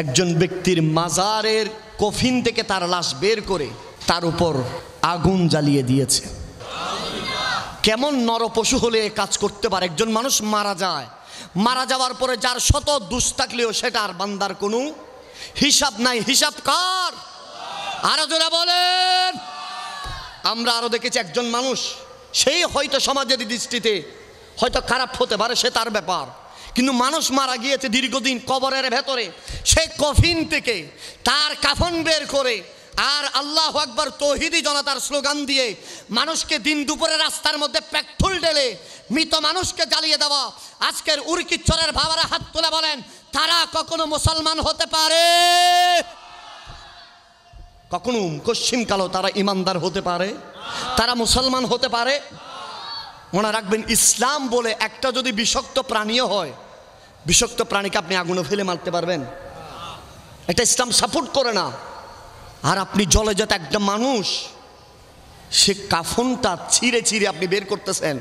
একজন ব্যক্তির মাজারের কফিন থেকে তার লাশ বের করে তার উপর আগুন জ্বালিয়ে দিয়েছে। কেমন নরপশু হলে কাজ করতে পারে? একজন মানুষ মারা যায়, মারা যাওয়ার পরে যার শত দোষ থাকলেও সেটার বান্দার কোনো হিসাব নাই। হিসাব কার? আরো জোরে বলেন। আমরা আরো দেখেছি একজন মানুষ, সেই হয়তো সমাজের দৃষ্টিতে হয়তো খারাপ হতে পারে, সে তার ব্যাপার, কিন্তু মানুষ মারা গিয়েছে দীর্ঘদিন কবরের ভেতরে, সেই কফিন থেকে তার কাফন বের করে আর আল্লাহু আকবার তৌহিদি জনতার স্লোগান দিয়ে মানুষকে দিন দুপুরে রাস্তার মধ্যে পেট্রোল ঢেলে মৃত মানুষকে জ্বালিয়ে দেওয়া। আজকের উরকিচ্ছরের ভাবারা হাত তুলে বলেন, তারা কখনো মুসলমান হতে পারে? কখনো কশ্চিনকালও তারা ইমানদার হতে পারে? তারা মুসলমান হতে পারে? মনে রাখবেন, ইসলাম বলে একটা যদি বিষাক্ত প্রাণীও হয়, বিষাক্ত প্রাণীকে আপনি আগুনে ফেলে মারতে পারবেন? এটা ইসলাম সাপোর্ট করে না। আর আপনি জলে যেতে একটা মানুষ, সে কাফনটা ছিঁড়ে ছিঁড়ে আপনি বের করতেছেন,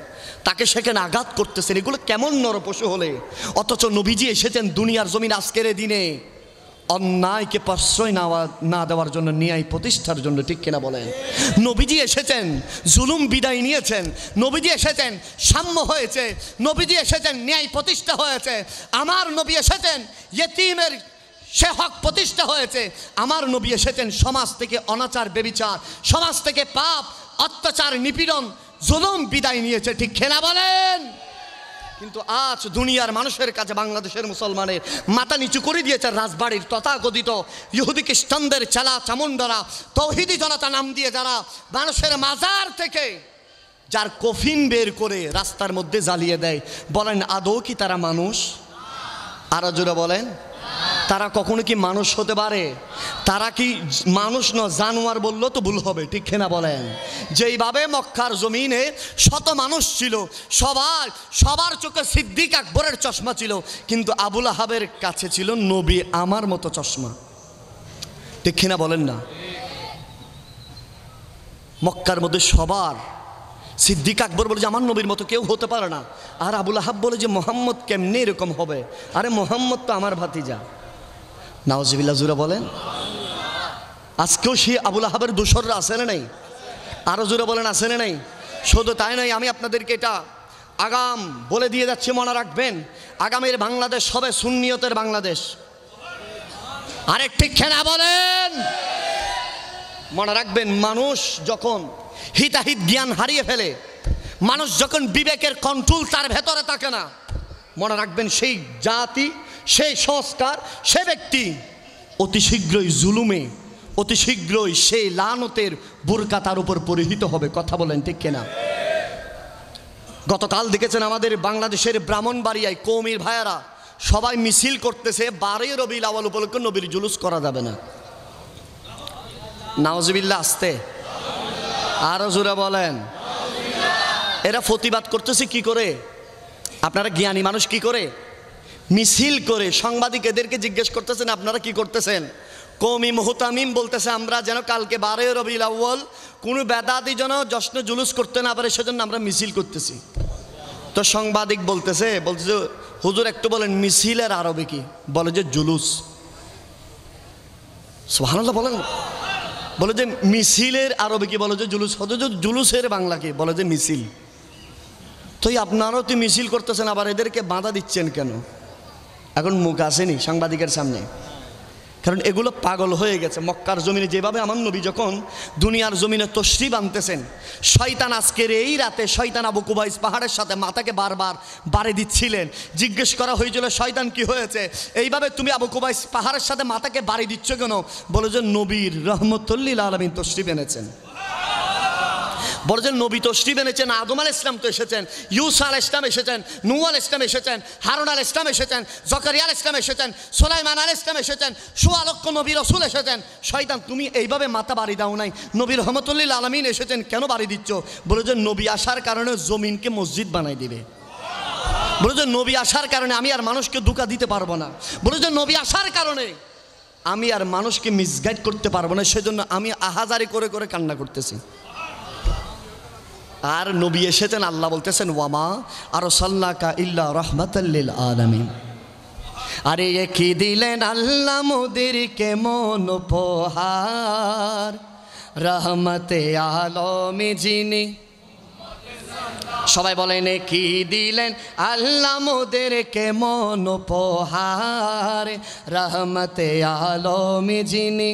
তাকে সেখানে আঘাত করতেছেন, এগুলো কেমন নরপশু হলে? অথচ নবীজি এসেছেন দুনিয়ার জমিন আজকের দিনে অন্যায়কে প্রশ্রয় না দেওয়ার জন্য, ন্যায় প্রতিষ্ঠার জন্য, ঠিক কিনা বলেন? নবীজি এসেছেন, জুলুম বিদায় নিয়েছেন, নবীজি এসেছেন, সাম্য হয়েছে, নবীজি এসেছেন, ন্যায় প্রতিষ্ঠা হয়েছে। আমার নবী এসেছেন, ইয়েতিমের সে হক প্রতিষ্ঠা হয়েছে। আমার নবী এসেছেন, সমাজ থেকে অনাচার বেবিচার, সমাজ থেকে পাপ অত্যাচার নিপীড়ন জুলুম বিদায় নিয়েছে, ঠিক কিনা বলেন? কিন্তু আজ দুনিয়ার মানুষের কাছে বাংলাদেশের মুসলমানের মাথা নিচু করে দিয়েছে রাজবাড়ির তথাকথিত ইহুদি খ্রিস্টানদের চেলা চামুন্ডরা, তৌহিদি জনতা নাম দিয়ে যারা মানুষের মাজার থেকে যার কফিন বের করে রাস্তার মধ্যে জ্বালিয়ে দেয়। বলেন, আদৌ কি তারা মানুষ? আরো জোরে বলেন, তারা কখনো কি মানুষ হতে পারে? তারা কি মানুষ নয়, জানোয়ার বললেও তো ভুল হবে, ঠিক কিনা বলেন? যেইভাবে মক্কার জমিনে শত মানুষ ছিল, সবার চোখে সিদ্দিক আকবরের চশমা ছিল, কিন্তু আবুল আহাবের কাছে ছিল নবী আমার মতো চশমা, ঠিক কিনা বলেন না? মক্কার মধ্যে সবার, সিদ্দিক আকবর বলে যে আমার নবীর মতো কেউ হতে পারে না, আর আবুল আহাব বলে যে মোহাম্মদ কেমনে এরকম হবে? আরে মোহাম্মদ তো আমার ভাতিজা। নাউজুবিল্লাহ, জুরা বলেন। আজকেও সে আবুল আহাবের দোসররা আছে না নাই? আরো জোরে বলেন, আছে না নাই? শুধু তাই নয়, আমি আপনাদেরকে এটা আগাম বলে দিয়ে যাচ্ছি, মনে রাখবেন, আগামীর বাংলাদেশ হবে সুন্নিয়তের বাংলাদেশ। আরেক ঠিক খেনা বলেন। মনে রাখবেন, মানুষ যখন হিতাহিত জ্ঞান হারিয়ে ফেলে, মানুষ যখন বিবেকের কন্ট্রোল তার ভেতরে থাকে না, মনে রাখবেন সেই জাতি, সেই সংস্কার, সে ব্যক্তি অতি শীঘ্রই জুলুমে, অতি শীঘ্রই সেই লানতের বুরকা তার উপর পরিহিত হবে। কথা বলেন, ঠিক কিনা? গতকাল দেখেছেন আমাদের বাংলাদেশের ব্রাহ্মণবাড়িয়ায় কওমির ভাইয়ারা সবাই মিছিল করতেছে, 12 রবিউল আউয়াল উপলক্ষে নবীর জুলুস করা যাবে না। নাউজুবিল্লাহ, আসতে আরো জোরে বলেন। এরা প্রতিবাদ করতেছে কি করে? আপনারা জ্ঞানী মানুষ কি করে? মিছিল করে। সাংবাদিক এদেরকে জিজ্ঞেস করতেছেন, আপনারা কি করতেছেন? কওমি মুহতামিম বলতেছে, আমরা যেন কালকে 12 রবিউল আউয়াল কোনো বেদাতি যেন জশ্ন জুলুস করতে না পারে, সেজন্য আমরা মিছিল করতেছি। তো সাংবাদিক বলতেছে হুজুর একটু বলেন মিছিলের আরবি কি? বলে যে জুলুস। সুবহানাল্লাহ বলেন। বলে যে মিছিলের আরবি কি? বলে যে জুলুস। জুলুসের বাংলা কি? বলে যে মিছিল। তো আপনারাও তো মিছিল করতেছেন, আবার এদেরকে বাধা দিচ্ছেন কেন? এখন মুখ আসেনি সাংবাদিকের সামনে, কারণ এগুলো পাগল হয়ে গেছে। মক্কার জমিনে যেভাবে আমার নবী যখন দুনিয়ার জমিনে তশরিফ আনতেছেন, শয়তান আজকের এই রাতে শয়তান আবু কুবাইস পাহাড়ের সাথে মাথাকে বারবার বাড়ি দিচ্ছিলেন। জিজ্ঞেস করা হয়েছিল, শয়তান কি হয়েছে? এইভাবে তুমি আবু কুবাইস পাহাড়ের সাথে মাথাকে বাড়ি দিচ্ছ কেন? বলে যে নবীর রহমতুল লিল আলামিন তশরিফ এনেছেন। বলে যে নবী তশরিফ এনেছেন, আদম আলাইহিস সালাম তো এসেছেন, ইউসা আলাইহিস সালাম এসেছেন, নূহ আলাইহিস সালাম এসেছেন, হারুন আলাইহিস সালাম এসেছেন, জকারিয়া আলাইহিস সালাম এসেছেন, সুলাইমান আলাইহিস সালাম এসেছেন, সোয়া লক্ষ নবী রাসূল এসেছেন। শয়তান তুমি এইভাবে মাথা বাড়ি দাও নাই, নবী রহমতুল লিল আলামিন এসেছেন, কেন বাড়ি দিচ্ছ? বলে যে নবী আসার কারণে জমিনকে মসজিদ বানাই দিবে। বলে যে নবী আসার কারণে আমি আর মানুষকে ধোঁকা দিতে পারবো না। বলে যে নবী আসার কারণে আমি আর মানুষকে মিসগাইড করতে পারবো না, সেজন্য আমি আহাজারি করে করে কান্না করতেছি। আর নবী এসেছেন, আল্লাহ বলতেছেন ওয়ামা আরসালনাকা ইল্লা রাহমাতাল লিল আলামিন। আরে কি দিলেন আল্লাহ মোদেরকে মন উপহার, রহমতে আলমে যিনি। সবাই বলেন কি দিলেন আল্লাহ মোদেরকে মন উপহার, রহমতে আলমে যিনি।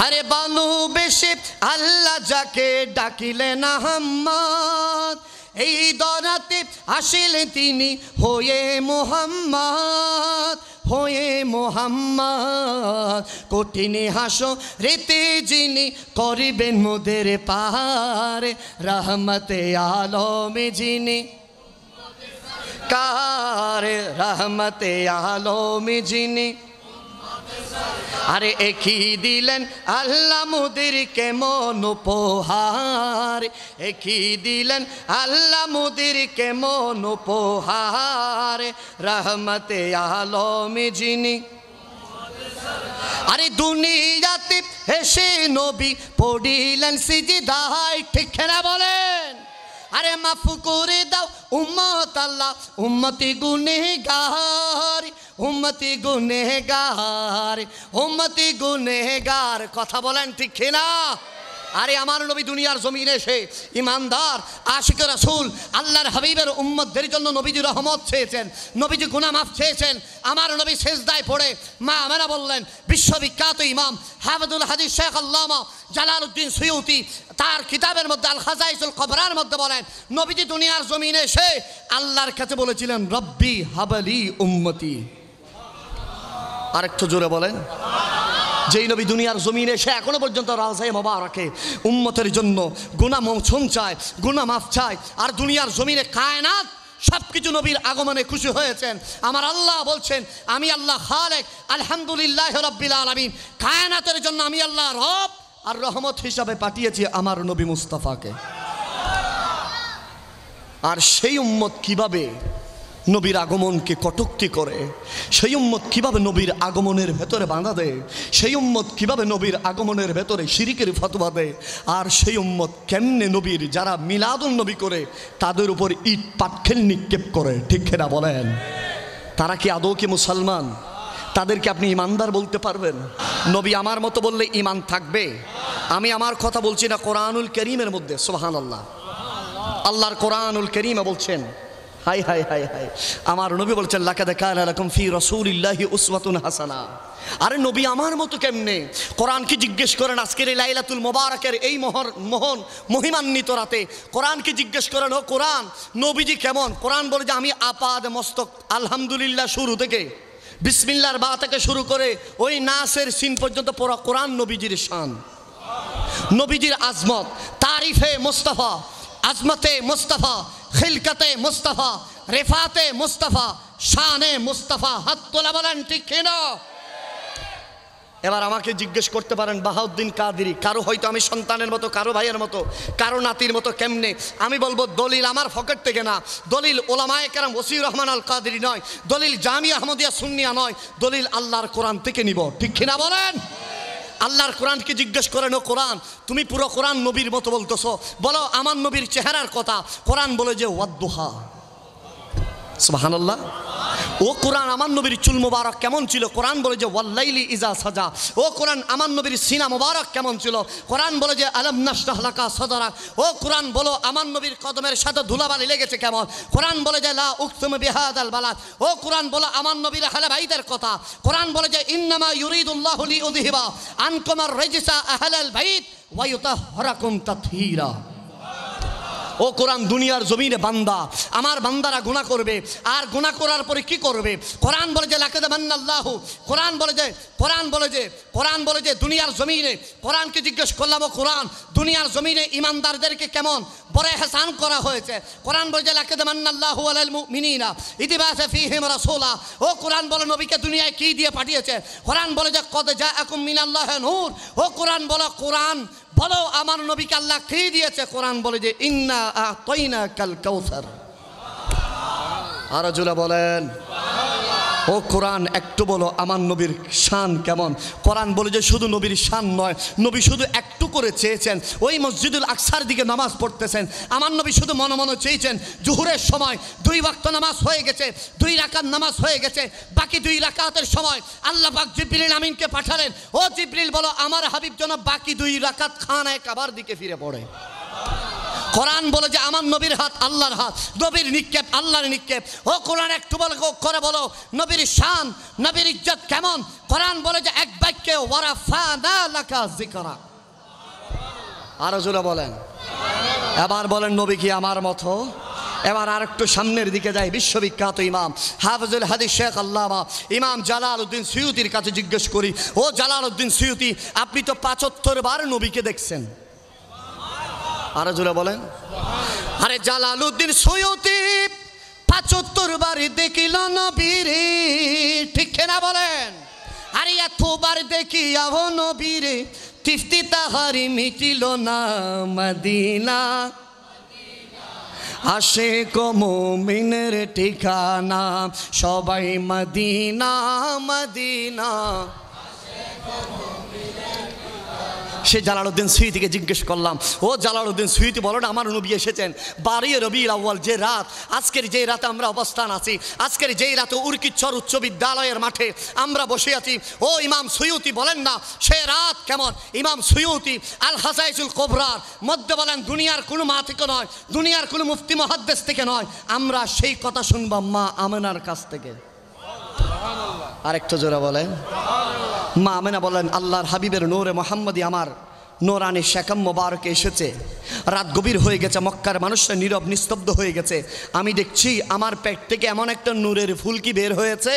আরে ভালোবেসে আল্লাহ যাকে ডাকিলেন আহম্মদ, এই দরাতে আসিলেন তিনি হয়ে মুহাম্মদ, হয়ে মুহাম্মদ। কঠিন হাসরেতে যিনি করিবেন মোদের পার, রহমতে আলমে যিনি। কার রহমতে আলমে যিনি। আরে একই দিলেন আল্লাহ মোদেরকে মন উপহার, একই দিলেন আল্লাহ মোদেরকে মন উপহার, রহমতে আলমে যিনি। আরে দুনিয়াতে এসে নবী পড়িলেন সিজদায়, ঠিক না বলেন? আরে মাফ করে দাও উম্মত আল্লাহ, উম্মতি গুনেহগার, উম্মতি গুনেহগার, উম্মতি গুনেহগার। কথা বলেন ঠিক না? আরে আমার নবী দুনিয়ার জমিনে এসে ইমানদার আশিক রাসূল আল্লাহর হাবিবের উম্মতদের জন্য নবীজি রহমত চেয়েছেন, নবীজি গুনাহ মাফ চেয়েছেন। আমার নবী সেজদায় পড়ে মা আমেনা বললেন, বিশ্ববিখ্যাত ইমাম হাফিজুল হাদিস শেখ আল্লামা জালালউদ্দিন সুয়ুতি তার কিতাবের মধ্যে আল খাজাইসুল কবরার মধ্যে বলেন, নবীজি দুনিয়ার জমিনে এসে আল্লাহর কাছে বলেছিলেন, রব্বি হাবলি উম্মতি। আরেকটু জোরে বলেন। যেই নবী দুনিয়ার জমিনে এসে এখনো পর্যন্ত রাজায়ে মোবারকে উম্মতের জন্য গুনাহ মোচন চায়, গুনাহ মাফ চায়, আর দুনিয়ার জমিনে কায়নাত সবকিছু নবীর আগমনে খুশি হয়েছেন। আমার আল্লাহ বলছেন, আমি আল্লাহ খালেক, আলহামদুলিল্লাহ রাব্বিল আলামিন। কায়নাতের জন্য আমি আল্লাহ রব আর রহমত হিসাবে পাঠিয়েছি আমার নবী মুস্তাফাকে। আর সেই উম্মত কিভাবে নবীর আগমনকে কটূক্তি করে, সেই উম্মত কিভাবে নবীর আগমনের ভেতরে বাধা দেয়, সেই উম্মত কিভাবে নবীর আগমনের ভেতরে শিরিকের ফতোয়া দেয়, আর সেই উম্মত কেমনে নবীর যারা মিলাদুন নবী করে তাদের উপর ইট পাটকেল নিক্ষেপ করে, ঠিক না বলেন? তারা কি আদৌ কি মুসলমান? তাদেরকে আপনি ইমানদার বলতে পারবেন? নবী আমার মতো বললে ইমান থাকবে? আমি আমার কথা বলছি না, কোরআনুল কারীমের মধ্যে সুবহানাল্লাহ, আল্লাহর কোরআনুল কারীমে বলছেন, হাই হাই হাই হাই, আমার নবী বলছেন, লাকাদ কানা লাকুম ফি রাসূলিল্লাহি উসওয়াতুন হাসানা। আরে নবী আমার মতো কেমনে? কোরআনকে জিজ্ঞেস করেন আজকের এই লাইলাতুল মুবারাকের এই মহিমান্বিত রাতে কোরআনকে জিজ্ঞেস করেন, ও কোরআন নবীজি কেমন? কোরআন বলে যে আমি আপাদ মস্তক আলহামদুলিল্লাহ শুরু থেকে বিসমিল্লাহর বা থেকে শুরু করে ওই নাসের সিন পর্যন্ত পুরো কোরআন নবীজির শান, নবীজির আজমত, তারিফে মুস্তাফা, আজমতে মুস্তাফা, খিলকতে মুস্তাফা, রেফাতে মুস্তাফা, শানে মুস্তাফা। হাত তোলা বলেন ঠিক কিনা? এবার আমাকে জিজ্ঞেস করতে পারেন বাহাউদ্দিন কাদেরী, কারো হয়তো আমি সন্তানের মতো, কারো ভাইয়ের মতো, কারো নাতির মতো, কেমনে? আমি বলবো দলিল আমার পকেট থেকে না, দলিল ওলামায়ে কেরাম ওসিউর রহমান আল কাদেরী নয়, দলিল জামিয়া আহমদিয়া সুন্নিয়া নয়, দলিল আল্লাহর কোরআন থেকে নিব, ঠিক কিনা বলেন? আল্লাহর কোরআনকে জিজ্ঞেস করেন, ও কোরআন তুমি পুরো কোরআন নবীর মতো বলতেছো, বলো আমার নবীর চেহারার কথা। কোরআন বলে যে ওয়াদ্দুহা, সুবহানাল্লাহ। ও কোরআন আমার নবীর চুল মুবারক কেমন ছিল? কোরআন বলে যে ওয়াল্লাইলি ইজা সাজা। ও কোরআন আমার নবীর সিনা মুবারক কেমন ছিল? কোরআন বলে যে আলাম নাশরাহ লাকা সাদরাক। ও কোরআন বলো আমার নবীর কদমের সাথে ধুলাবালি লেগেছে কেমন? কোরআন বলে যে লা উকসিমু বিহাদাল বালাদ। ও কোরআন বলো আমার নবীর আহলে বাইতের কথা। কোরআন বলে যে ইন্নামা ইউরিদুল্লাহু লিইউযহিবা আনকুমার রিজসা আহলাল বাইত ওয়া ইউতাহহিরাকুম তাতহীরা। ও কোরআন দুনিয়ার জমিনে বান্দা, আমার বান্দারা গুনাহ করবে, আর গুনাহ করার পরে কি করবে? কোরআন বলে যে লাকাদ মান্নাল্লাহু, কোরআন বলে যে দুনিয়ার জমিনে, কোরআনকে জিজ্ঞেস করলাম, ও কোরআন দুনিয়ার জমিনে ইমানদারদেরকে কেমন বড় ইহসান করা হয়েছে? কোরআন বলে যে লাকাদ মান্নাল্লাহু আলাল মুমিনিনা ইয বাআসা ফীহিম রাসূলা। ও কোরআন বলে নবীকে দুনিয়ায় কি দিয়ে পাঠিয়েছে? কোরআন বলে যে কদ জাআকুম মিনাল্লাহি নূর। ও কোরআন বলো আমার নবীকে আল্লাহ কি দিয়েছে? কোরআন বলে যে ইন্না আতাইনাকাল কাউসার। আর জোরে বলেন। ও কোরআন একটু বলো আমার নবীর শান কেমন। কোরআন বলে যে শুধু নবীর শান নয়, নবী শুধু একটু করে চেয়েছেন, ওই মসজিদুল আকসার দিকে নামাজ পড়তেছেন, আমার নবী শুধু মনে মনে চেয়েছেন জোহরের সময় 2 ওয়াক্ত নামাজ হয়ে গেছে, 2 রাকাত নামাজ হয়ে গেছে, বাকি 2 রাকাতের সময় আল্লাহ পাক জিবরিল আমিনকে পাঠালেন, ও জিবরিল বলো আমার হাবিব যেন বাকি 2 রাকাত খানায়ে কাবার দিকে ফিরে পড়ে। কোরআন বলে যে আমার নবীর হাত আল্লাহর হাত, নবীর নিক্ষেপ আল্লাহর নিক্ষেপ। ও কোরআন একটু করে বলো নবীর শান, নবীর ইজ্জত কেমন। কোরআন বলে যে এক বাক্যে ওয়ারাফানা লাকা যিকরা। আরো জোরে বলেন, এবার বলেন নবী কি আমার মতো। এবার আর একটু সামনের দিকে যাই, বিশ্ববিখ্যাত ইমাম হাফিজুল হাদিস শেখ আল্লামা ইমাম জালালউদ্দিন সুয়ুতির কাছে জিজ্ঞেস করি, ও জালালউদ্দিন সুয়ুতি, আপনি তো 75 বার নবীকে দেখছেন। আরো জোরে বলেন, আরে জালালউদ্দিন সুয়ুতি 75 বার দেখিল নবীরে, ঠিক না বলেন। আরে এতবার দেখিয়াও নবীরে, তৃপ্তি তাহারি মিটিল না মদিনা, আশিক মুমিনের ঠিকানা সবাই মদিনা মদিনা। সে জালালউদ্দিন সুয়ুতিকে জিজ্ঞেস করলাম, ও জালালউদ্দিন সুয়ুতি বলো না আমার নবী এসেছেন 12 রবিউল আউয়াল, যে রাত, আজকের যে রাতে আমরা অবস্থান আছি, আজকের যেই রাতে উর্কিচর উচ্চ বিদ্যালয়ের মাঠে আমরা বসে আছি, ও ইমাম সুয়ুতি বলেন না সে রাত কেমন। ইমাম সুয়ুতি আল হাসাইসুল কুবরার মধ্যে বলেন দুনিয়ার কোনো মা থেকে নয়, দুনিয়ার কোনো মুফতি মুহাদ্দিস থেকে নয়, আমরা সেই কথা শুনবাম মা আমেনার কাছ থেকে। আরেকটু জোরে বলেন, মা আমেনা বলেন আল্লাহর হাবিবের নূরে মোহাম্মদী আমার নোরানি শেকম মোবারকে এসেছে, রাত গভীর হয়ে গেছে, মক্কার মানুষরা নীরব নিস্তব্ধ হয়ে গেছে, আমি দেখছি আমার পেট থেকে এমন একটা নূরের ফুলকি বের হয়েছে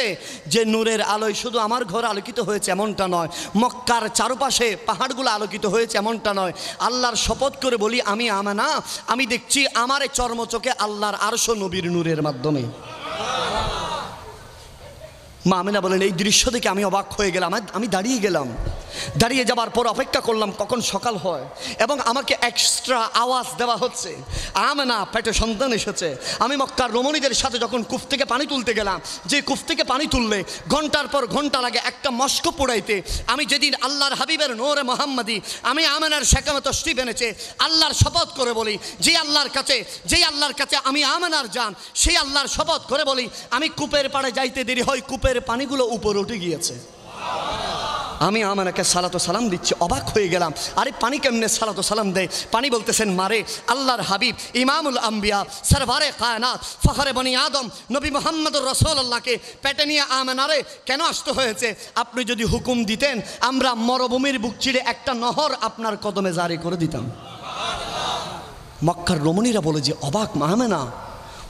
যে নূরের আলোয় শুধু আমার ঘর আলোকিত হয়েছে এমনটা নয়, মক্কার চারপাশে পাহাড়গুলো আলোকিত হয়েছে এমনটা নয়। আল্লাহর শপথ করে বলি আমি আমেনা, আমি দেখছি আমার এই চর্মচোখে আল্লাহর আরশ নবীর নূরের মাধ্যমে। মা আমেনা বলেন এই দৃশ্য দেখে আমি অবাক হয়ে গেলাম, আমি দাঁড়িয়ে গেলাম, দাঁড়িয়ে যাবার পর অপেক্ষা করলাম কখন সকাল হয়, এবং আমাকে এক্সট্রা আওয়াজ দেওয়া হচ্ছে আমেনা পেটে সন্তান এসেছে। আমি মক্কার রমণীদের সাথে যখন কূপ থেকে পানি তুলতে গেলাম, যে কূপ থেকে পানি তুললে ঘন্টার পর ঘন্টা লাগে একটা মস্ক পোড়াইতে, আমি যেদিন আল্লাহর হাবিবের নূরে মোহাম্মদী আমি আমেনার শেকামে তশরিফ এনেছে, আল্লাহর শপথ করে বলি যেই আল্লাহর কাছে আমি আমেনার জান, সেই আল্লাহর শপথ করে বলি আমি কূপের পাড়ে যাইতে দেরি হয় কূপের পানিগুলো উপরে উঠে গিয়েছে। আমি আমেনাকে সালাতো সালাম দিচ্ছি, অবাক হয়ে গেলাম, আরে পানি কেমনে সালাতো সালাম দেয়। পানি বলতেছেন মারে আল্লাহর হাবিব ইমামুল আম্বিয়া সরওয়ারে কায়নাত ফখরে বনি আদম নবী মুহাম্মদুর রাসূলুল্লাহকে পেটে নিয়ে আমেনারে কেন আসতে হয়েছে, আপনি যদি হুকুম দিতেন আমরা মরুভূমির বুক চিরে একটা নহর আপনার কদমে জারি করে দিতাম। মক্কার রমণীরা বলে যে অবাক মা আমেনা,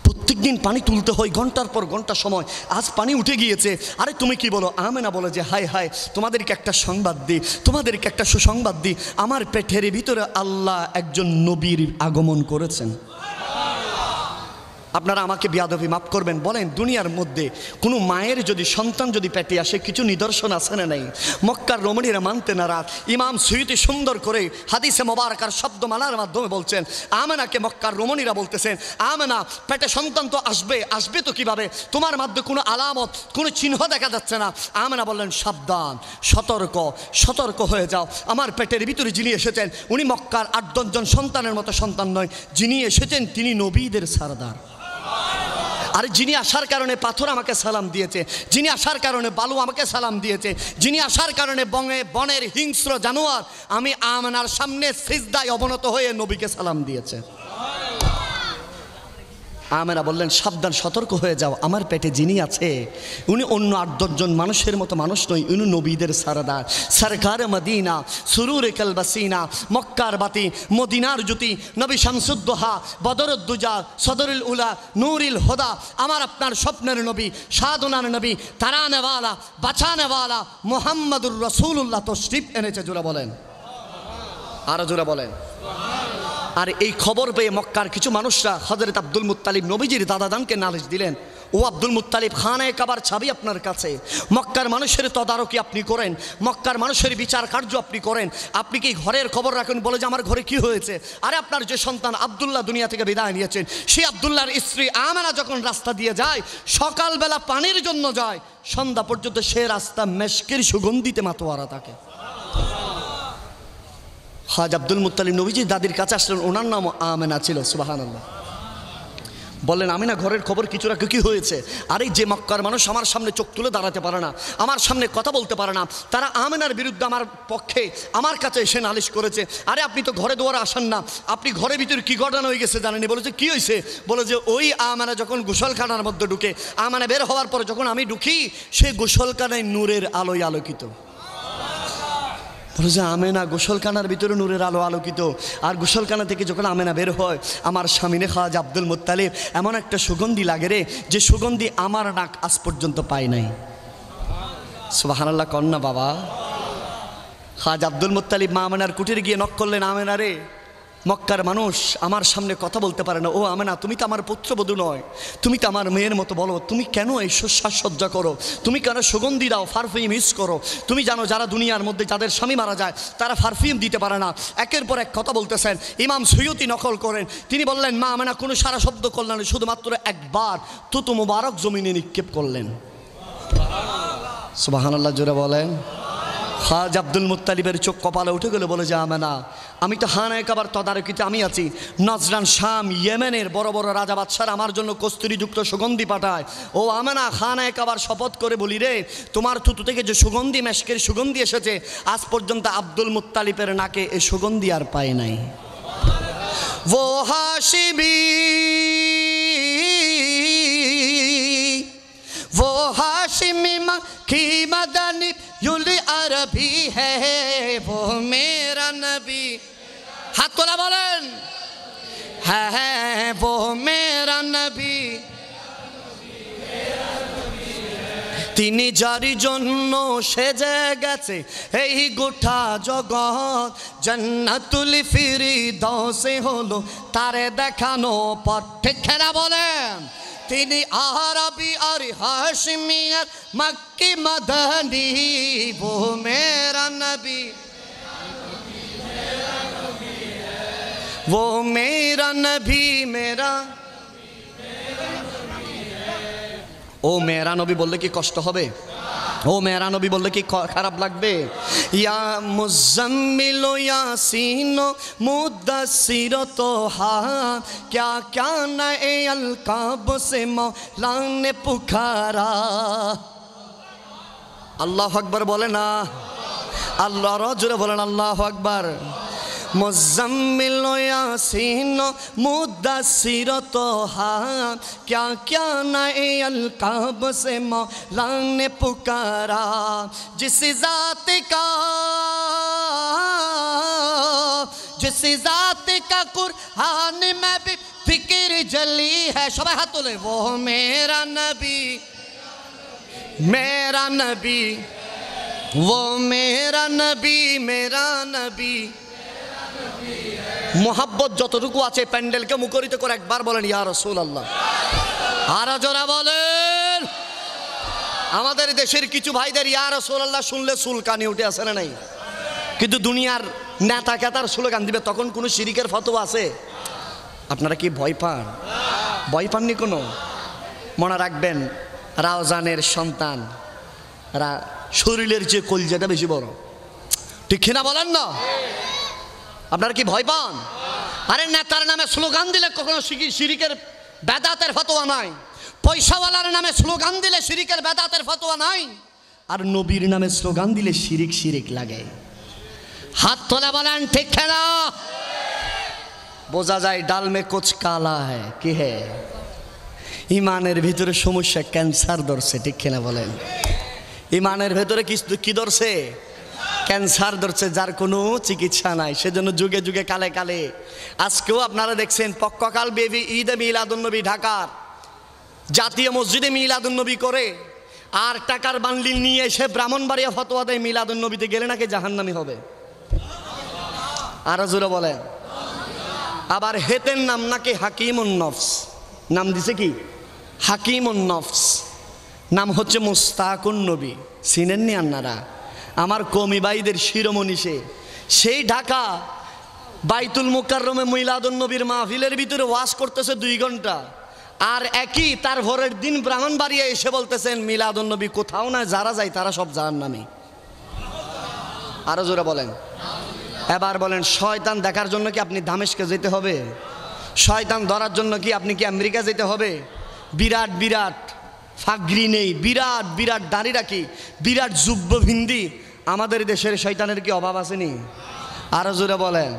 প্রত্যেক দিন পানি তুলতে হয় ঘন্টার পর ঘন্টা সময়, আজ পানি উঠে গিয়েছে, আরে তুমি কি বলো। আমেনা বলে যে হায় হায় তোমাদেরকে একটা সংবাদ দিই, তোমাদেরকে একটা সুসংবাদ দিই, আমার পেটের ভিতরে আল্লাহ একজন নবীর আগমন করেছেন। আপনারা আমাকে বিয়াদবি মাফ করবেন, বলেন দুনিয়ার মধ্যে কোনো মায়ের যদি সন্তান যদি পেটে আসে কিছু নিদর্শন আছে না নাই? মক্কার রমণীরা মানতে নারাজ। ইমাম সুয়ুতি সুন্দর করে হাদিসে মোবারকার শব্দমালার মাধ্যমে বলছেন আমেনাকে মক্কার রমণীরা বলতেছেন আমেনা পেটে সন্তান তো আসবে তো কিভাবে, তোমার মধ্যে কোনো আলামত কোনো চিহ্ন দেখা যাচ্ছে না। আমেনা বললেন সাবধান, সতর্ক হয়ে যাও, আমার পেটের ভিতরে যিনি এসেছেন উনি মক্কার 8-10 জন সন্তানের মতো সন্তান নয়, যিনি এসেছেন তিনি নবীদের সারদার। আর যিনি আসার কারণে পাথর আমাকে সালাম দিয়েছে, যিনি আসার কারণে বালু আমাকে সালাম দিয়েছে, যিনি আসার কারণে বনের হিংস্র জানোয়ার আমি আমেনার সামনে সিজদায় অবনত হয়ে নবীকে সালাম দিয়েছে। আমেনা বললেন সাবধান, সতর্ক হয়ে যাও, আমার পেটে যিনি আছে উনি অন্য 8-10 জন মানুষের মতো মানুষ নয়, উনি নবীদের সারদার, সরকার মদিনা সুরুরে কালবাসিনা, মক্কার বাতি মদিনার জ্যোতি, নবী শামসুদ্দোহা বদরুদ্দুজা সদরুল উলা নূরিল হোদা, আমার আপনার স্বপ্নের নবী সাধনার নবী তারানেওয়ালা বাঁচানেওয়ালা মুহাম্মদুর রাসূলুল্লাহ তশরিফ এনেছে। জোরে বলেন, আরো জোরে বলেন। আর এই খবর পেয়ে মক্কার কিছু মানুষরা হযরত আব্দুল মুত্তালিব নবীজির দাদাদানকে নালিশ দিলেন, ও আব্দুল মুত্তালিব, খানায়ে কাবার চাবি আপনার কাছে, মক্কার মানুষের তদারকি আপনি করেন, মক্কার মানুষের বিচার কার্য আপনি করেন, আপনি কি ঘরের খবর রাখেন? বলে যে আমার ঘরে কি হয়েছে? আরে আপনার যে সন্তান আব্দুল্লাহ দুনিয়া থেকে বিদায় নিয়েছেন, সেই আব্দুল্লাহর স্ত্রী আমেনা যখন রাস্তা দিয়ে যায়, সকালবেলা পানির জন্য যায়, সন্ধ্যা পর্যন্ত সে রাস্তা মেশকের সুগন্ধিতে মাতোয়ারা থাকে। হাজ আব্দুল মুত্তালিব নবীজি দাদির কাছে আসলেন, ওনার নাম আমেনা ছিল। সুবহানাল্লাহ। বললেন, আমিনা ঘরের খবর কিছু রাখো, কি হয়েছে? আরে যে মক্কার মানুষ আমার সামনে চোখ তুলে দাঁড়াতে পারে না, আমার সামনে কথা বলতে পারে না, তারা আমেনার বিরুদ্ধে আমার পক্ষে আমার কাছে এসে নালিশ করেছে। আরে আপনি তো ঘরে দুয়ারে আসেন না, আপনি ঘরের ভিতরে কি ঘটনা হয়ে গেছে জানেনি? বলেছে কি হয়েছে? বলে যে ওই আমেনা যখন গোসলখানার মধ্যে ঢুকে, আমেনা বের হওয়ার পরে যখন আমি ঢুকি, সেই গোসলখানায় নূরের আলোয় আলোকিত। বলে যে আমেনা গোসলখানার ভিতরে নূরের আলো আলোকিত, আর গোসলখানা থেকে যখন আমেনা বের হয়, আমার স্বামীনে খাজ আব্দুল মুত্তালিব এমন একটা সুগন্ধি লাগে রে, যে সুগন্ধি আমার নাক আজ পর্যন্ত পায় নাই। সুবহানাল্লাহ কন্যা বাবা। খাজ আব্দুল মুত্তালিব মা আমেনার কুটিরে গিয়ে নক করলেন, আমেনা রে, মক্কার মানুষ আমার সামনে কথা বলতে পারে না, ও আমেনা তুমি তো আমার পুত্রবধূ নয়, তুমি তো আমার মেয়ের মতো, বলো তুমি কেন এই সাজসজ্জা করো, তুমি কেন সুগন্ধি দাও, পারফিউম ইউজ করো? তুমি জানো যারা দুনিয়ার মধ্যে যাদের স্বামী মারা যায় তারা পারফিউম দিতে পারে না। একের পর এক কথা বলতেছেন, ইমাম সুয়ুতি নকল করেন, তিনি বললেন মা আমেনা কোনো সারা শব্দ করলেন না, শুধুমাত্র একবার তুতু মুবারক জমিনে নিক্ষেপ করলেন। সুবহানাল্লাহ জোরে বলেন। খাজ আব্দুল মুত্তালিবের চোখ কপালে উঠে গেল। বলে যে আমেনা, আমি তো খানায়ে কাবার তদারকিতে আমি আছি, নজরান, শাম, ইয়েমেনের বড় বড় রাজা বাদশারা আমার জন্য কস্তুরীযুক্ত সুগন্ধি পাঠায়। ও আমেনা, খানায়ে কাবার শপথ করে বলি রে, তোমার থুতু থেকে যে সুগন্ধি, মেশকের সুগন্ধি এসেছে, আজ পর্যন্ত আব্দুল মুত্তালিবের নাকে এই সুগন্ধি আর পায় নাই। वो हाशिमी वो हाशिमी मक्की मदनी युल अरबी है वो मेरा नबी। हाथ तोला बोलेन, है वो मेरा नबी। তিনি যারি জন্য সেজে গেছে এই গোটা জগৎ, জান্নাতুল ফিরদাউসে হলো তারে দেখানো পথ। ঠিক খেলা বলেন, তিনি আরবি আর হাশমি আর মক্কি মদনী, वो मेरा नबी, वो मेरा नबी, मेरा ও মেরা নবী বললে কি কষ্ট হবে? ও মেরা নবী বললে কি খারাপ লাগবে? ইয়া মুজাম্মিল ইয়াসিন মুদাসসির তোহা क्या क्या नए अलकाब से मौला ने पुकारा। আল্লাহু আকবার বলে না? আল্লাহর জোরে বলেন আল্লাহু আকবার। मुज़म्मिल यासीन मुद्दस्सिर तोहा क्या क्या नए अलकाब से मौला ने पुकारा। जिस ज़ात का कुरान में भी फिक्र जली है। सबाई हाथ तोले, वो मेरा नबी, मेरा नबी, वो मेरा नबी, मेरा नबी। মোহাব্বত যতটুকু আছে প্যান্ডেলকে মুখরিত করে একবার বলেন ইয়া রাসূলুল্লাহ। আরো জোরে বলেন। আমাদের দেশের কিছু ভাইদের ইয়া রাসূলুল্লাহ শুনলে চুলকানি উঠে আসে না নাই? কিন্তু দুনিয়ার নেতা কেতার স্লোগান দিবে, তখন কোনো শিরিকের ফতোয়া আছে? আপনারা কি ভয় পান? ভয় পাননি কোনো? মনে রাখবেন, রাওজানের সন্তান শরীরের যে কলজাটা বেশি বড়। ঠিক কিনা বলেন না? আপনারা কি ভয় পান? আরে নেতার নামে স্লোগান দিলে কখনো শিরিকের বেদাতের ফতোয়া নাই। পয়সাওয়ালার নামে স্লোগান দিলে শিরিকের বেদাতের ফতোয়া নাই। আর নবীর নামে স্লোগান দিলে শিরিক শিরিক লাগে। হাত তোলা বলেন ঠিক না? বোঝা যায় ডাল মে কুছ কালা হ্যায়। কি হে? ইমানের ভিতরে সমস্যা, ক্যান্সার ধরছে। ঠিক কিনা বলেন? ইমানের ভেতরে কি ধরছে? ক্যান্সার ধরছে, যার কোনো চিকিৎসা নাই। সেজন্য যুগে যুগে কালে কালে আজকেও আপনারা দেখছেন পক্কাকাল বেবি ঈদে মিলাদুন্নবী ঢাকার জাতীয় মসজিদে মিলাদুন্নবী করে, আর টাকার বান্ডিল নিয়ে এসে ব্রাহ্মণবাড়িয়া ফতোয়া দেয় মিলাদুন্নবীতে গেলে নাকি জাহান্নামী হবে। আরো জোরে বলেন। আবার হেতের নাম নাকি হাকিমুন নফস, নাম দিছে কি? হাকিমুন নফস, নাম হচ্ছে মুস্তাকুন নবী। চিনেননি আপনারা? আমার কওমি ভাইদের শিরোমণি সে। সেই ঢাকা বাইতুল মুকাররমে মিলাদুন নবীর মাহফিলের ভিতরে ওয়াজ করতেছে 2 ঘন্টা, আর একই তার ভোরের দিন ব্রাহ্মণবাড়িয়া এসে বলতেছেন মিলাদুন নবী কোথাও না, যারা যায় তারা সব জাহান্নামী। আরো জোরে বলেন। এবার বলেন, শয়তান দেখার জন্য কি আপনি দামেস্কে যেতে হবে? শয়তান ধরার জন্য কি আপনি কি আমেরিকা যেতে হবে? বিরাট বিরাট ফাগরি নেই, বিরাট বিরাট দাড়ি রাখি, বিরাট যুব্য ভিন্দি আমাদের দেশের শয়তানের কি অভাব আসেনি? আরো জোরে বলেন।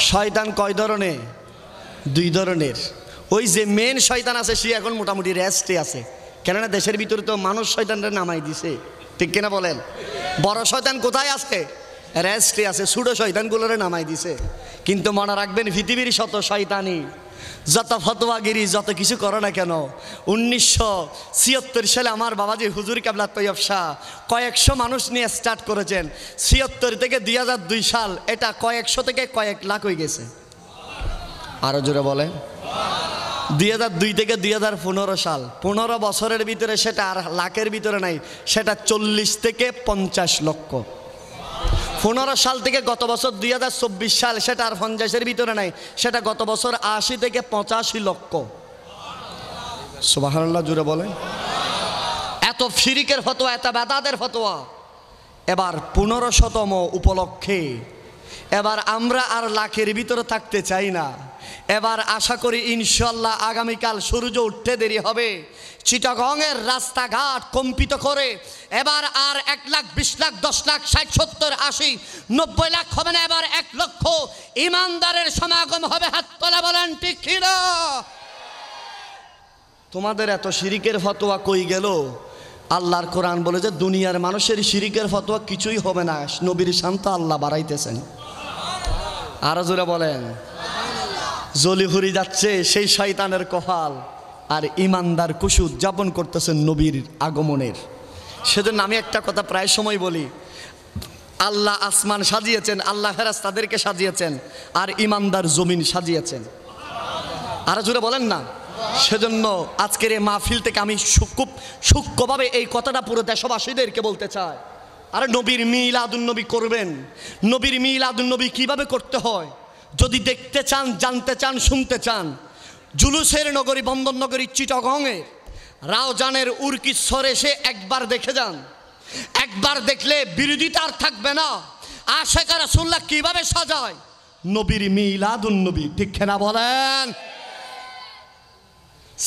শয়তান কয় ধরনের? 2 ধরনের। ওই যে মেন শয়তান আছে সে এখন মোটামুটি রেস্টে আছে, কেননা দেশের ভিতরে তো মানুষ শয়তানরা নামাই দিছে, ঠিক কিনা বলেন? বড় শয়তান কোথায় আছে? রেস্টে আছে। ছোট শয়তানগুলোরে নামাই দিছে। কিন্তু মনে রাখবেন, পৃথিবীর শত শয়তানি, যত ফতোয়াগিরি, যত কিছু করো না কেন, 1976 সালে আমার বাবাজি হুজুর কেবলা তৈয়ব শাহ কয়েকশো মানুষ নিয়ে স্টার্ট করেছেন। 76 থেকে 2002 সাল এটা কয়েকশো থেকে কয়েক লাখ হয়ে গেছে। আরো জোরে বলে। 2002 থেকে 2015 সাল, 15 বছরের ভিতরে সেটা আর লাখের ভিতরে নাই, সেটা 40 থেকে 50 লক্ষ। 15 সাল থেকে গত বছর 2024 সাল সেটা আর 50-এর ভিতরে নাই, সেটা গত বছর 80 থেকে 85 লক্ষ। সুবহানাল্লাহ জুড়ে বলেন। এত শিরিকের ফতোয়া, এত বেদাতের ফতোয়া। এবার 1500তম উপলক্ষে এবার আমরা আর লাখের ভিতরে থাকতে চাই না। এবার আশা করি ইনশাআল্লাহ আগামীকাল সূর্য উঠতে দেরি হবে, চিটাগংয়ের রাস্তাঘাট কম্পিত করে এবার আর 1 লাখ, 20 লাখ, 10 লাখ, 60, 70, 80, 90 লাখ হবে না, এবার 1 লক্ষ ইমানদারের সমাগম হবে। হাত তোলা বলেন ঠিক কি না? তোমাদের এত শিরিকের ফতোয়া কই গেল? আল্লাহর কোরআন বলে যে দুনিয়ার মানুষের শিরিকের ফতোয়া কিছুই হবে না, নবীর শান্ত আল্লাহ বাড়াইতেছেন। আরো জোরে বলেন। জলি হরি যাচ্ছে সেই শয়তানের কপাল, আর ইমানদার খুশি উদযাপন করতেছেন নবীর আগমনের। সেজন্য আমি একটা কথা প্রায় সময় বলি, আল্লাহ আসমান সাজিয়েছেন, আল্লাহ ফেরেশতাদেরকে সাজিয়েছেন, আর ইমানদার জমিন সাজিয়েছেন। আরো জোরে বলেন না। সেজন্য আজকের এই মাহফিল থেকে আমি খুব সূক্ষ্মভাবে এই কথাটা পুরো দেশবাসীদেরকে বলতে চাই, আরে নবীর মিলাদুন নবী করবেন। নবীর মিলাদুন নবী কিভাবে করতে হয় যদি দেখতে চান, জানতে চান, শুনতে চান, জুলুসের নগরী, বন্দর নগরী চিটাগংয়ে রাওজানের উরকিশ্বর এসে একবার দেখে যান। একবার দেখলে বিরোধিতা আর থাকবে না। আশিকা রাসূলুল্লাহ কিভাবে সাজায় নবীর মিলাদুন নবী, ঠিক না বলেন?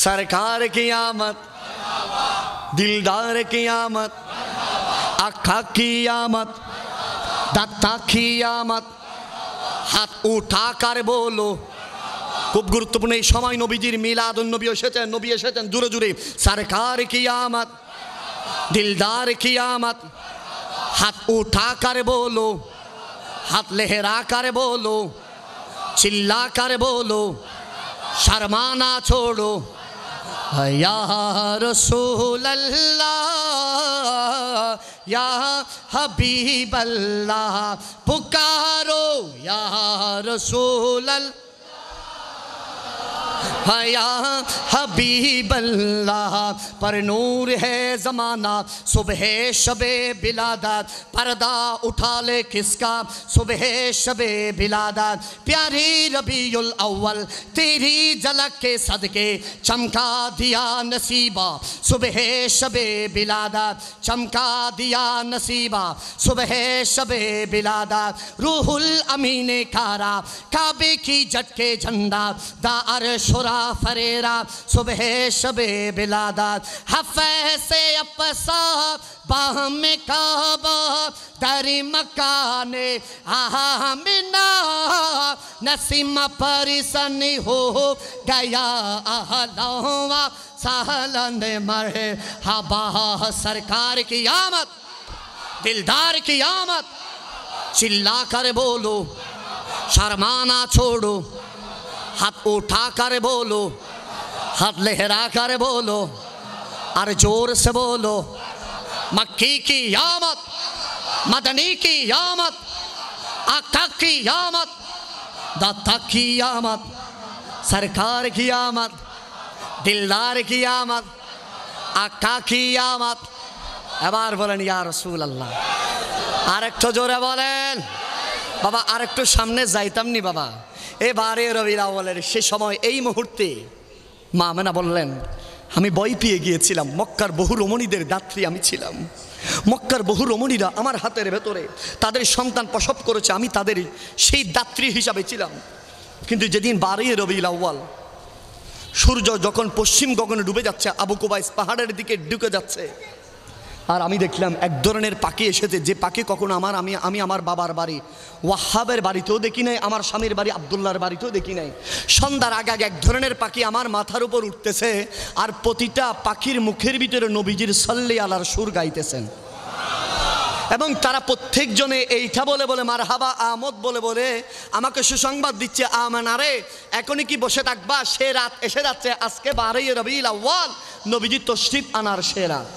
সরকার কি আমত, দিলদার কি আমত, আখা কি আমত, দাতা কি আমত, হাত উঠা কার বলো। খুব গুরুত্বপূর্ণ এই সময় নবীজির মিলাদুন নবী এসেছেন, নবী এসেছেন জুড়ে জুড়ে। সরকার কি আমত, দিলদার কি আমত, হাত উঠা কার বলো, হাত লেহরা কার বলো, চিল্লা কার বলো, শর্মানা छोड़ो। या रसूल अल्लाह या हबीब अल्लाह पुकारो, या रसूल अल्लाह या हबीब अल्लाह। पर नूर है ज़माना सुबह शबे बिलादत, पर्दा उठा ले किसका सुबह शबे बिलादत। प्यारी रबीउल अव्वल तेरी झलक के सदके चमका दिया नसीबा सुबह शबे बिलादत, चमका दिया नसीबा सुबह शबे बिलादत। रूहुल अमीन कारा काबे की झटके झंडा दार शुरा फरेरा सुबह शबे बिलादत। हफ़े से अपसा बाहम काबा दरी मकाने आमिना, नसीम परिसनी हो गया अहलवा सहलन मरे हबा। सरकार की आमद, दिलदार की आमद, चिल्ला कर बोलो, शर्माना छोड़ो, हाथ उठा कर बोलो, हाथ लहरा कर बोलो, और जोर से बोलो। मक्की की आमद, मदनी की आमद, आका की आमद, दाता की आमद, सरकार की आमद, दिलदार की आमद। আকা কিয়ামত। এবার বলেন ইয়া রাসূলুল্লাহ। আরেকটু জোরে বলেন বাবা, আরেকটু সামনে যাইতাম নি বাবা। এবারে রবিউল আউয়ালের সে সময় এই মুহূর্তে মা আমেনা বললেন, আমি ভয় পেয়ে গিয়েছিলাম। মক্কার বহু রমণীদের দাত্রী আমি ছিলাম। মক্কার বহু রমণীরা আমার হাতের ভেতরে তাদের সন্তান প্রসব করেছে, আমি তাদের সেই দাত্রী হিসাবে ছিলাম। কিন্তু যেদিন 12 রবিউল আউয়াল সূর্য যখন পশ্চিম গগনে ডুবে যাচ্ছে, আবু কুবাইস পাহাড়ের দিকে ঢুকে যাচ্ছে, আর আমি দেখলাম এক ধরনের পাখি এসেছে, যে পাখি কখনো আমি আমার বাবার বাড়ি ওয়াহাবের বাড়িতেও দেখি নাই, আমার স্বামীর বাড়ি আব্দুল্লাহর বাড়িতেও দেখি নাই। সন্ধ্যার আগে আগে এক ধরনের পাখি আমার মাথার উপর উঠতেছে, আর প্রতিটা পাখির মুখের ভিতরে নবীজির সাল্লি আলার সুর গাইতেছেন। এবং তারা প্রত্যেকজনে এইটা বলে বলে মারহাবা আমদ বলে বলে আমাকে সুসংবাদ দিচ্ছে, আমানারে এখনই কি বসে থাকবা, সে রাত এসে যাচ্ছে, আজকে 12 রবিউল আউয়াল নবীজি তশরিফ আনার সে রাত।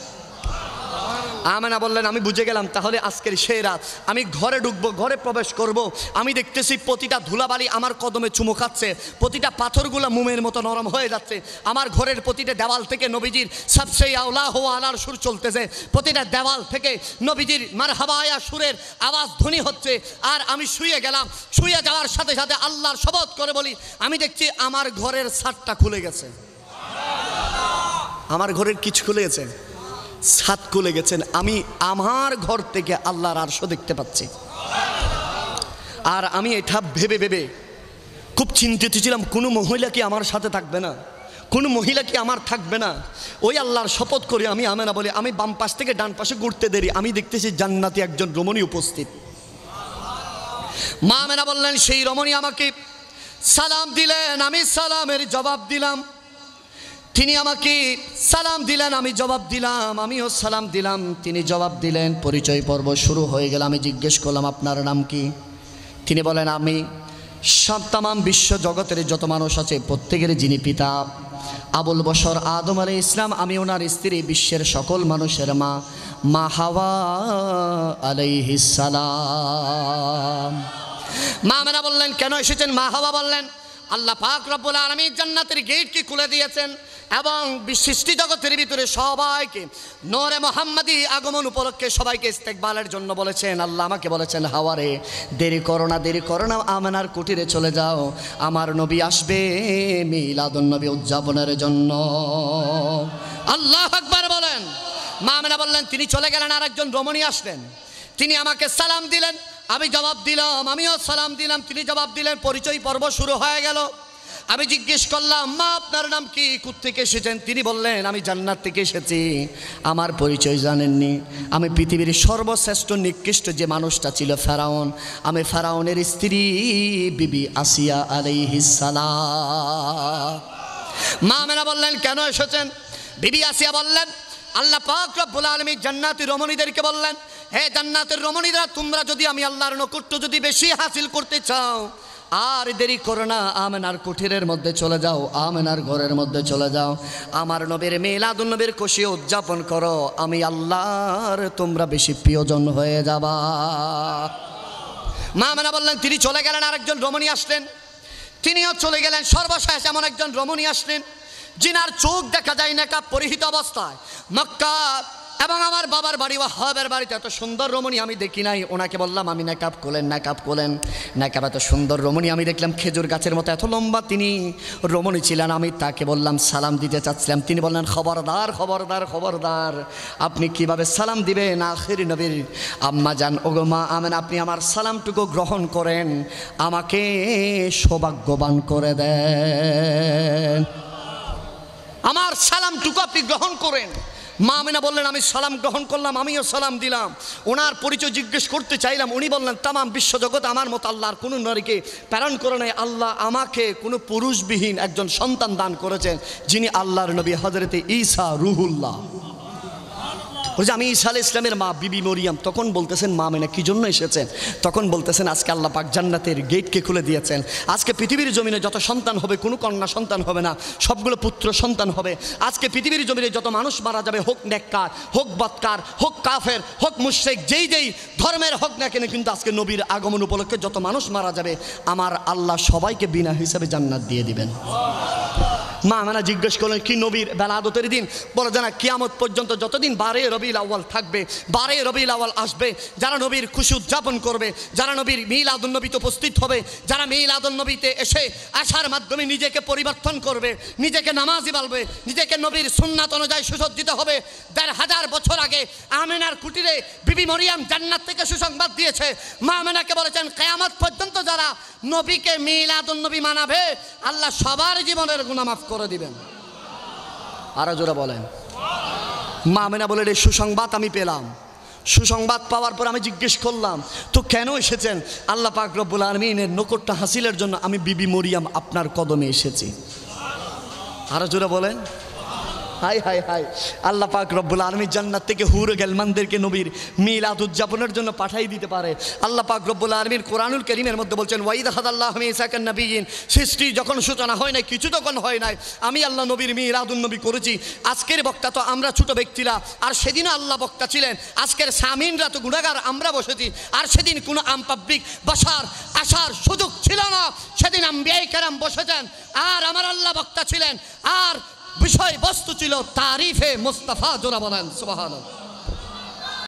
আমেনা বললেন, আমি বুঝে গেলাম তাহলে আজকের সে রাত। আমি ঘরে ঢুকবো, ঘরে প্রবেশ করব, আমি দেখতেছি প্রতিটা ধুলাবালি আমার কদমে চুমু খাচ্ছে, প্রতিটা পাথরগুলো মোমের মতো নরম হয়ে যাচ্ছে। আমার ঘরের প্রতিটা দেওয়াল থেকে নবীজির সবসে আওলা হো আলার সুর চলতেছে, প্রতিটা দেওয়াল থেকে নবীজির মারহাবা আয়া সুরের আওয়াজ ধ্বনি হচ্ছে। আর আমি শুয়ে গেলাম, শুয়ে যাওয়ার সাথে সাথে আল্লাহর শপথ করে বলি, আমি দেখছি আমার ঘরের ছাদটা খুলে গেছে। আমার ঘরের কিছু খুলে গেছে, ছাদ খুলে গেছেন। আমি আমার ঘর থেকে আল্লাহর আরশ দেখতে পাচ্ছি। আর আমি এটা ভেবে ভেবে খুব চিন্তিত ছিলাম, কোনো মহিলা কি আমার সাথে থাকবে না, কোনো মহিলা কি আমার থাকবে না। ওই আল্লাহর শপথ করে আমি আমেনা বলি, আমি বাম পাশ থেকে ডান পাশে ঘুরতে দেরি, আমি দেখতেছি জান্নাতি একজন রমণী উপস্থিত। মা আমেনা বললেন, সেই রমণী আমাকে সালাম দিলেন, আমি সালামের জবাব দিলাম। তিনি আমাকে সালাম দিলেন, আমি জবাব দিলাম, আমিও সালাম দিলাম, তিনি জবাব দিলেন। পরিচয় পর্ব শুরু হয়ে গেল। আমি জিজ্ঞেস করলাম, আপনার নাম কি? তিনি বলেন, আমি সব তাম বিশ্ব জগতের যত মানুষ আছে প্রত্যেকের যিনি পিতা আবুল বশর আদম আলাইহিস ইসলাম, আমি ওনার স্ত্রী, বিশ্বের সকল মানুষের মা, মা হাওয়া আলাইহিস সালাম। মা আমেনা বললেন, কেন এসেছেন? মা হাওয়া বললেন, আল্লাহ পাক রব্বুল আলামিন জান্নাতের গেট কি খুলে দিয়েছেন এবং সৃষ্টি জগতের ভিতরে সবাইকে নূরে মুহাম্মাদি আগমন উপলক্ষে সবাইকে ইস্তেকবালের জন্য বলেছেন। আল্লাহ আমাকে বলেছেন, হাওয়ারে দেরি করো না, দেরি করো না, আমেনার কুটিরে চলে যাও, আমার নবী আসবে মিলাদুন নবী উদযাপনের জন্য। আল্লাহু আকবার বলেন। মা আমেনা বললেন, তিনি চলে গেলেন, আর একজন রমণী আসলেন, তিনি আমাকে সালাম দিলেন, আমি জবাব দিলাম, আমিও সালাম দিলাম, তিনি জবাব দিলেন। পরিচয় পর্ব শুরু হয়ে গেল। আমি জিজ্ঞেস করলাম, মা আপনার নাম কি, কোত্থেকে এসেছেন? তিনি বললেন, আমি জান্নাত থেকে এসেছি। আমার পরিচয় জানেননি? আমি পৃথিবীর সর্বশ্রেষ্ঠ নিকৃষ্ট যে মানুষটা ছিল ফেরাউন, আমি ফেরাউনের স্ত্রী বিবি আসিয়া আলাইহিস সালাম। মা আমেনা বললেন, কেন এসেছেন? বিবি আসিয়া বললেন, আল্লাহ পাক রব্বুল আলামিন জান্নাতি রমণীদেরকে বললেন, হে জান্নাতের রমণীরা, তোমরা যদি আমি আল্লাহর নৈকট্য যদি বেশি হাসিল করতে চাও, আর দেরি করো না, আমেনার কুঠিরের মধ্যে চলে যাও, আমেনার ঘরের মধ্যে চলে যাও, আমার নবীর মিলাদুন নবীর খুশি উদযাপন করো, আমি আল্লাহর তোমরা বেশি প্রিয়জন হয়ে যাবা। মা আমেনা বললেন, তিনি চলে গেলেন। আরেকজন রমণী আসলেন, তিনিও চলে গেলেন। সর্বশেষ এমন একজন রমণী আসলেন, যিনার চোখ দেখা যায় নেকাব পরিহিত অবস্থায়। মক্কা এবং আমার বাবার বাড়ি ওয়াহাবের বাড়িতে এত সুন্দর রমণী আমি দেখি নাই। ওনাকে বললাম, আমি নেকাব খোলেন, নেকাব খোলেন। নেকাব এত সুন্দর রমণী আমি দেখলাম, খেজুর গাছের মতো এত লম্বা তিনি রমণী ছিলেন। আমি তাকে বললাম, সালাম দিতে চাচ্ছিলাম। তিনি বললেন, খবরদার খবরদার খবরদার, আপনি কিভাবে সালাম দিবেন? আখির নবীর আম্মা জান, ওগো মা আমেনা, আপনি আমার সালামটুকু গ্রহণ করেন, আমাকে সৌভাগ্যবান করে দেন, আমার সালামটুকু আপনি গ্রহণ করেন। মা আমেনা বললেন, আমি সালাম গ্রহণ করলাম, আমিও সালাম দিলাম। ওনার পরিচয় জিজ্ঞেস করতে চাইলাম, উনি বললেন, তামাম বিশ্বজগৎ আমার মতো আল্লাহর কোনো নারীকে প্রেরণ করে নাই। আল্লাহ আমাকে কোনো পুরুষবিহীন একজন সন্তান দান করেছেন, যিনি আল্লাহর নবী হযরতে ঈসা রুহুল্লাহ। বলছে, আমি ঈসা আলাইহিস ইসলামের মা বিবি মরিয়াম। তখন বলতেছেন, মা আমেনা কি জন্য এসেছেন? তখন বলতেছেন, আজকে আল্লাহ পাক জান্নাতের গেটকে খুলে দিয়েছেন। আজকে পৃথিবীর জমিনে যত সন্তান হবে, কোনো কন্যা সন্তান হবে না, সবগুলো পুত্র সন্তান হবে। আজকে পৃথিবীর জমিনে যত মানুষ মারা যাবে, হোক নেককার, হোক বদকার, হোক কাফের, হোক মুশরিক, যেই যেই ধর্মের হোক না কেন, কিন্তু আজকে নবীর আগমন উপলক্ষে যত মানুষ মারা যাবে, আমার আল্লাহ সবাইকে বিনা হিসাবে জান্নাত দিয়ে দিবেন। মা আমেনা জিজ্ঞেস করলেন কি নবীর বেলাদতের দিন? বলে যে না, কিয়ামত পর্যন্ত যতদিন 12 রবিউল আউয়াল থাকবে, 12 রবিউল আউয়াল আসবে, যারা নবীর খুশি উদযাপন করবে, যারা নবীর মিলাদুন নবীতে উপস্থিত হবে, যারা মিলাদুন নবীতে এসে আসার মাধ্যমে নিজেকে পরিবর্তন করবে, নিজেকে নামাজি বলবে, নিজেকে নবীর সুন্নাত অনুযায়ী সুসজ্জিত হবে। 1500 বছর আগে আমেনার কুটিরে বিবি মরিয়াম জান্নাত থেকে সুসংবাদ দিয়েছে। মা আমেনাকে বলেছেন কিয়ামত পর্যন্ত যারা নবীকে মিলাদুন নবী মানাবে, আল্লাহ সবার জীবনের গুনাহ মাফ করে দিবেন। আরো জোরে বলেন। মা আমেনা বলেন এই সুসংবাদ আমি পেলাম। সুসংবাদ পাওয়ার পর আমি জিজ্ঞেস করলাম তো কেন এসেছেন? আল্লাহ পাক রব্বুল আলামিনের নৈকট্য হাসিলের জন্য আমি বিবি মরিয়াম আপনার কদমে এসেছি। আরো জোরে বলেন। হাই হাই হাই, আল্লাহ পাক রব্বুল আলামিন জান্নাত থেকে হুর গেলমানদেরকে নবীর মিলাদ উদযাপনের জন্য পাঠাই দিতে পারে। আল্লাহ পাক রব্বুল আলামিন কোরআনুল কারীমের মধ্যে বলছেন ওয়াইদ হাদাল্লাহু মিসাকান নবিয়িন, সৃষ্টি যখন সূচনা হয় নাই, কিছু তখন হয় নাই, আমি আল্লাহ নবীর মিলাদুন নবী করেছি। আজকের বক্তা তো আমরা ছোট ব্যক্তিরা, আর সেদিনও আল্লাহ বক্তা ছিলেন। আজকের সামিনরা তো গুনাহগার, আমরা বসেছি। আর সেদিন কোনো আম পাবলিক বসার আসার সুযোগ ছিল না, সেদিন আম্বিয়ায়ে কেরাম বসেছেন, আর আমার আল্লাহ বক্তা ছিলেন, আর বিষয় বস্তু ছিল তারিফে মুস্তাফা। জোরা বলেন সুবহানাল্লাহ।